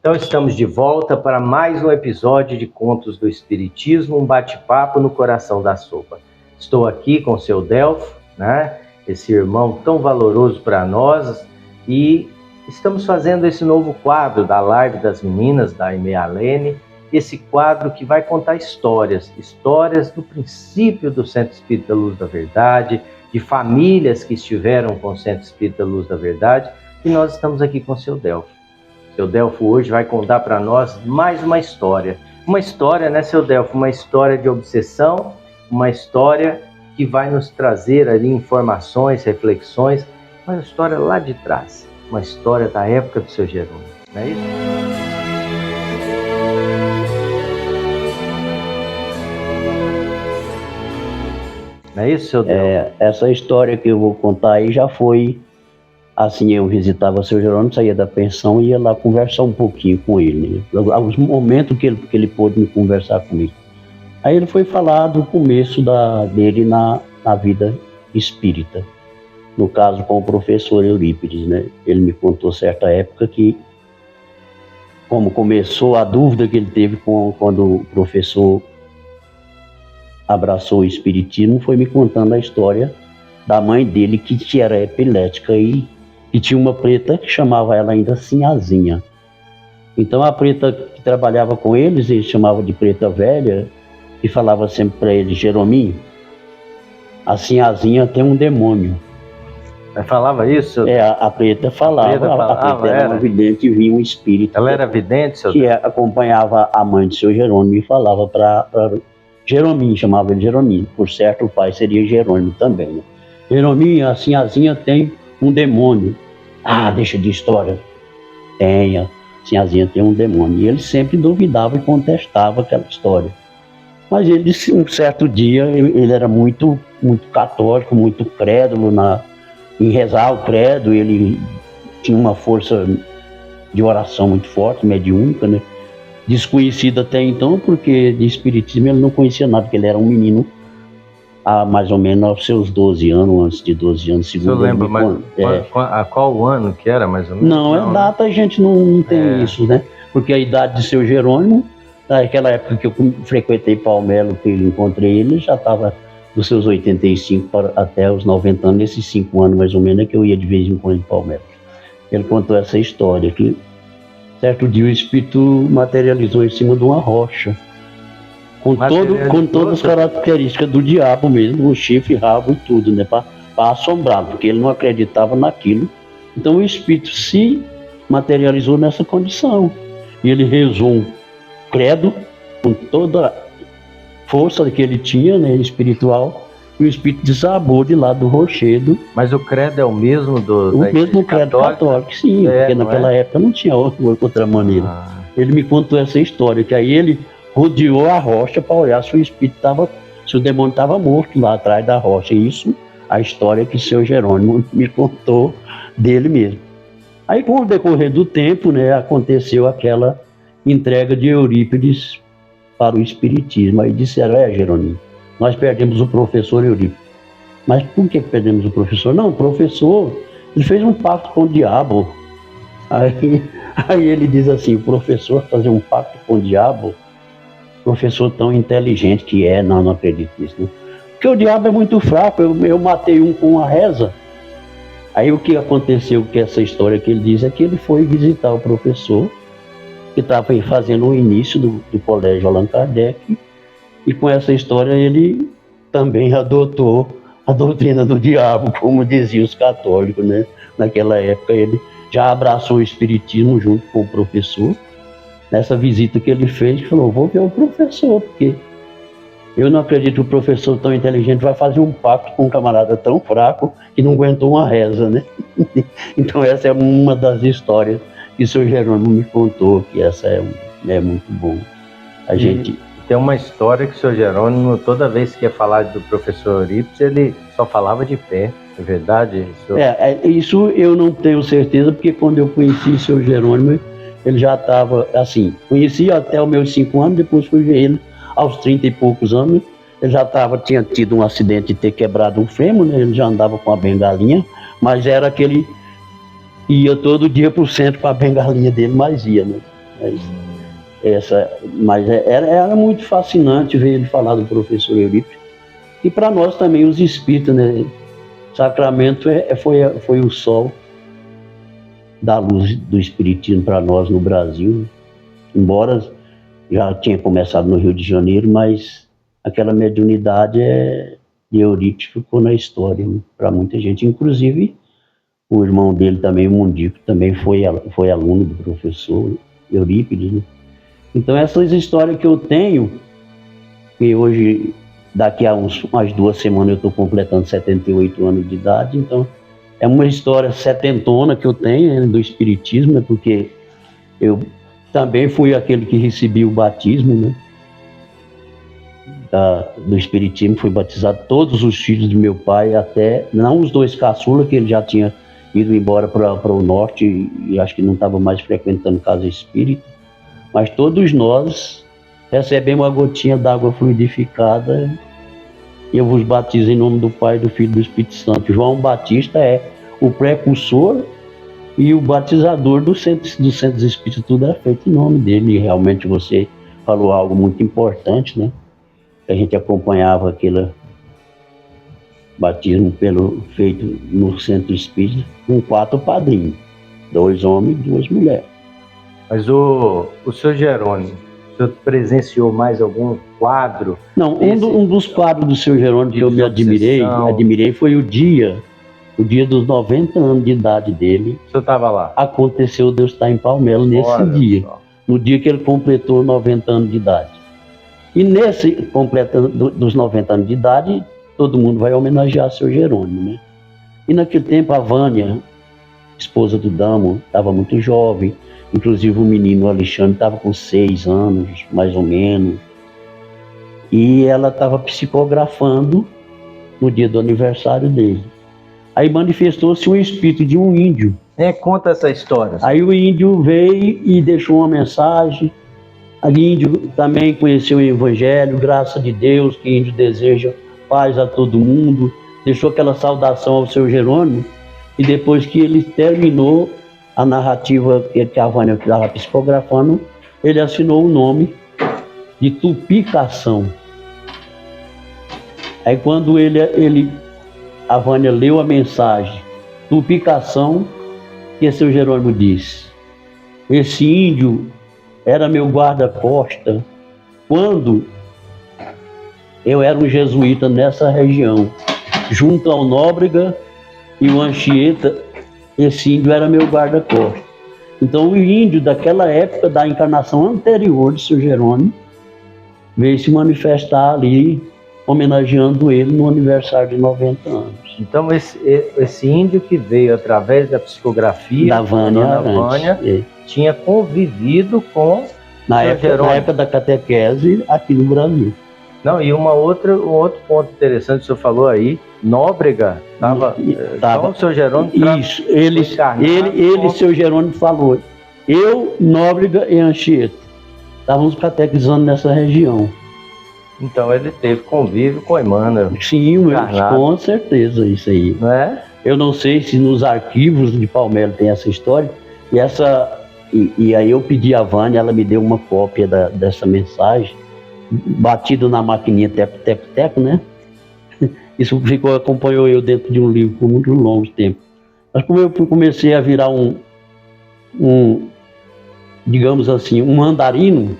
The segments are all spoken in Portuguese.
Então estamos de volta para mais um episódio de Contos do Espiritismo, um bate-papo no coração da sopa. Estou aqui com o seu Delfo, né? Esse irmão tão valoroso para nós, e estamos fazendo esse novo quadro da Live das Meninas, da Aimee Alene, esse quadro que vai contar histórias do princípio do Centro Espírita Luz da Verdade, de famílias que estiveram com o Centro Espírita Luz da Verdade, e nós estamos aqui com o seu Delfo. Seu Delfo hoje vai contar para nós mais uma história. Uma história, né, seu Delfo? Uma história de obsessão, uma história que vai nos trazer ali informações, reflexões, uma história lá de trás, uma história da época do seu Jerônimo, não é isso? Não é isso, seu Delfo? Essa história que eu vou contar aí já foi... Assim, eu visitava o seu Jerônimo, saía da pensão e ia lá conversar um pouquinho com ele, né? Alguns momentos que ele pôde me conversar comigo. Aí ele foi falar do começo dele na vida espírita. No caso, com o professor Eurípides, né? Ele me contou certa época que, como começou a dúvida que ele teve quando o professor abraçou o espiritismo, foi me contando a história da mãe dele, que era epilética e tinha uma preta que chamava ela ainda Sinhazinha. Então a preta que trabalhava com eles chamava de preta velha, e falava sempre para ele: Jerominho, a Sinhazinha tem um demônio. Ela falava isso? A preta falava. A preta era uma vidente e via um espírito. Ela era vidente, seu que acompanhava a mãe do seu Jerônimo e falava para Jerominho, chamava ele Jerominho. Por certo, o pai seria Jerônimo também, né? Jerominho, a Sinhazinha tem um demônio. Ah, deixa de história. A Sinhazinha tem um demônio. E ele sempre duvidava e contestava aquela história. Mas ele, um certo dia, ele era muito, muito católico, muito crédulo em rezar o credo. Ele tinha uma força de oração muito forte, mediúnica, né? Desconhecido até então, porque de espiritismo ele não conhecia nada, porque ele era um menino há mais ou menos aos seus 12 anos, antes de 12 anos, segundo. Você lembra a qual ano que era, mais ou menos? Não, data a gente não tem isso, né? Porque a idade de seu Jerônimo, naquela época que eu frequentei Palmelo, que eu encontrei ele, já estava dos seus 85 até os 90 anos, nesses 5 anos mais ou menos, que eu ia de vez em quando em Palmelo. Ele contou essa história, que certo dia o espírito materializou em cima de uma rocha, com todas as características do diabo mesmo, o chifre, rabo e tudo, né, para assombrar, porque ele não acreditava naquilo. Então o espírito se materializou nessa condição, e ele rezou um credo com toda a força que ele tinha, né, espiritual, e o espírito desabou de lá do rochedo. Mas o credo é o mesmo o mesmo credo católico, sim, porque naquela época não tinha outra maneira. Ele me contou essa história, que aí ele rodeou a rocha para olhar se o demônio estava morto lá atrás da rocha. Isso, a história que o seu Jerônimo me contou dele mesmo. Aí, com o decorrer do tempo, né, aconteceu aquela entrega de Eurípides para o espiritismo. Aí disseram: Jerônimo, nós perdemos o professor Eurípides. Mas por que perdemos o professor? Não, o professor, ele fez um pacto com o diabo. Aí ele diz assim: o professor fazer um pacto com o diabo? Professor tão inteligente que é, não acredito nisso, né? Porque o diabo é muito fraco, eu matei um com uma reza. Aí o que aconteceu, que essa história que ele diz, é que ele foi visitar o professor, que estava fazendo o início do colégio Allan Kardec, e com essa história ele também adotou a doutrina do diabo, como diziam os católicos, né? Naquela época ele já abraçou o espiritismo junto com o professor. Nessa visita que ele fez, falou: vou ver o professor, porque eu não acredito que o professor tão inteligente vai fazer um pacto com um camarada tão fraco que não aguentou uma reza, né? Então essa é uma das histórias que o seu Jerônimo me contou, que essa é muito bom. Tem uma história que o seu Jerônimo, toda vez que ia falar do professor Eurípides, ele só falava de pé. É verdade? Isso eu não tenho certeza, porque quando eu conheci o seu Jerônimo, ele já estava assim, conheci até os meus 5 anos, depois fui ver ele aos 30 e poucos anos. Ele já tinha tido um acidente de ter quebrado um fêmur, né? Ele já andava com a bengalinha, mas era aquele ia todo dia pro centro com a bengalinha dele, mas ia, né? Mas era muito fascinante ver ele falar do professor Eurípides. E para nós também, os espíritas, né? Sacramento foi o sol da luz do espiritismo para nós no Brasil, embora já tinha começado no Rio de Janeiro, mas aquela mediunidade de Eurípides ficou na história, né, para muita gente, inclusive o irmão dele também, o Mundico, também foi aluno do professor Eurípides, né? Então essas histórias que eu tenho, que hoje, daqui a umas 2 semanas eu estou completando 78 anos de idade, então é uma história setentona que eu tenho, né, do espiritismo, né, porque eu também fui aquele que recebi o batismo, né, do espiritismo, fui batizado todos os filhos do meu pai, até, não os 2 caçula, que ele já tinha ido embora para o norte e acho que não estava mais frequentando casa espírita, mas todos nós recebemos uma gotinha d'água fluidificada. Eu vos batizo em nome do Pai, do Filho e do Espírito Santo. João Batista é o precursor e o batizador dos centros espíritas, tudo é feito em nome dele. E realmente você falou algo muito importante, né? A gente acompanhava aquele batismo feito no centro espírita com 4 padrinhos, 2 homens e 2 mulheres. Mas o senhor Jerônimo, o senhor presenciou mais algum quadro? Não, um dos quadros do senhor Jerônimo que eu me admirei foi o dia dos 90 anos de idade dele. O senhor estava lá? Aconteceu Deus estar em Palmelo nesse dia, no dia que ele completou 90 anos de idade. E nesse completando dos 90 anos de idade, todo mundo vai homenagear o senhor Jerônimo, né? E naquele tempo a Vânia, esposa do Damo, estava muito jovem. Inclusive o menino Alexandre estava com 6 anos, mais ou menos. E ela estava psicografando no dia do aniversário dele. Aí manifestou-se um espírito de um índio. Conta essa história. Aí o índio veio e deixou uma mensagem. O índio também conheceu o Evangelho, graça de Deus, que o índio deseja paz a todo mundo. Deixou aquela saudação ao seu Jerônimo. E depois que ele terminou a narrativa que a Vânia estava psicografando, ele assinou o nome de Tupicação. Aí quando a Vânia leu a mensagem, Tupicação, que seu Jerônimo disse: esse índio era meu guarda-costa quando eu era um jesuíta nessa região, junto ao Nóbrega e o Anchieta. Esse índio era meu guarda-costas. Então o índio daquela época, da encarnação anterior de seu Jerônimo, veio se manifestar ali, homenageando ele no aniversário de 90 anos. Então esse índio que veio através da psicografia da Vânia, tinha convivido com na época da catequese aqui no Brasil. Não, e um outro ponto interessante que o senhor falou aí, Nóbrega estava. Então o senhor Jerônimo. Isso, ele seu Jerônimo falou. Eu, Nóbrega e Anchieta estávamos catequizando nessa região. Então ele teve convívio com Emmanuel. Sim, com certeza, isso aí. Não é? Eu não sei se nos arquivos de Palmelo tem essa história. E aí eu pedi a Vânia, ela me deu uma cópia dessa mensagem, batido na maquininha teco, né? Isso acompanhou eu dentro de um livro por muito longo tempo. Mas como eu comecei a virar digamos assim, um andarino,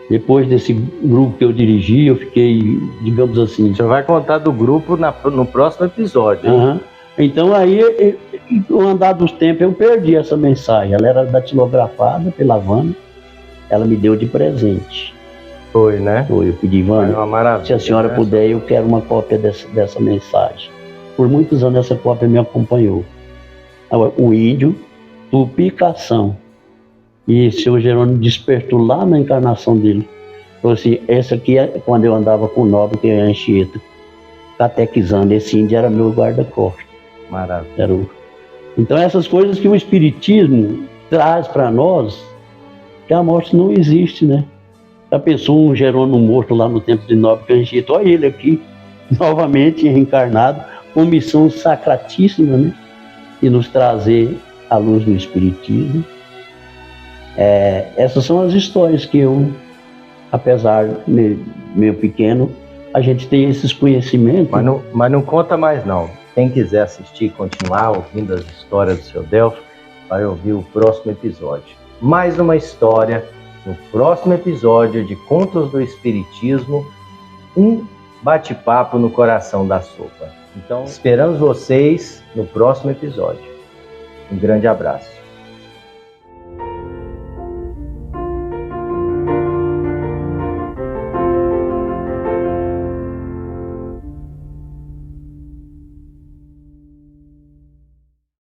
depois desse grupo que eu dirigi, eu fiquei, digamos assim... Você vai contar do grupo no próximo episódio. Uhum. Então aí, no andar dos tempos, eu perdi essa mensagem. Ela era datilografada pela Vânia, ela me deu de presente. Foi, né? Foi, eu pedi, Vânia, se a senhora puder, eu quero uma cópia dessa mensagem. Por muitos anos essa cópia me acompanhou. O índio, Tupicação. E o seu Jerônimo despertou lá na encarnação dele. Falou assim, essa aqui é quando eu andava com o Nobre, que é a Anchieta, catequizando. Esse índio era meu guarda-costas. Maravilha. Então essas coisas que o Espiritismo traz para nós, que a morte não existe, né? Já pensou um Jerônimo morto lá no tempo de Nobre, que a Anchieta, olha ele aqui, novamente reencarnado, com missão sacratíssima, né? E nos trazer a luz do Espiritismo. Essas são as histórias que eu, apesar de meio pequeno, a gente tem esses conhecimentos. Mas não conta mais não. Quem quiser assistir e continuar ouvindo as histórias do seu Delfo, vai ouvir o próximo episódio. Mais uma história no próximo episódio de Contos do Espiritismo, um bate-papo no coração da sopa. Então, esperamos vocês no próximo episódio. Um grande abraço.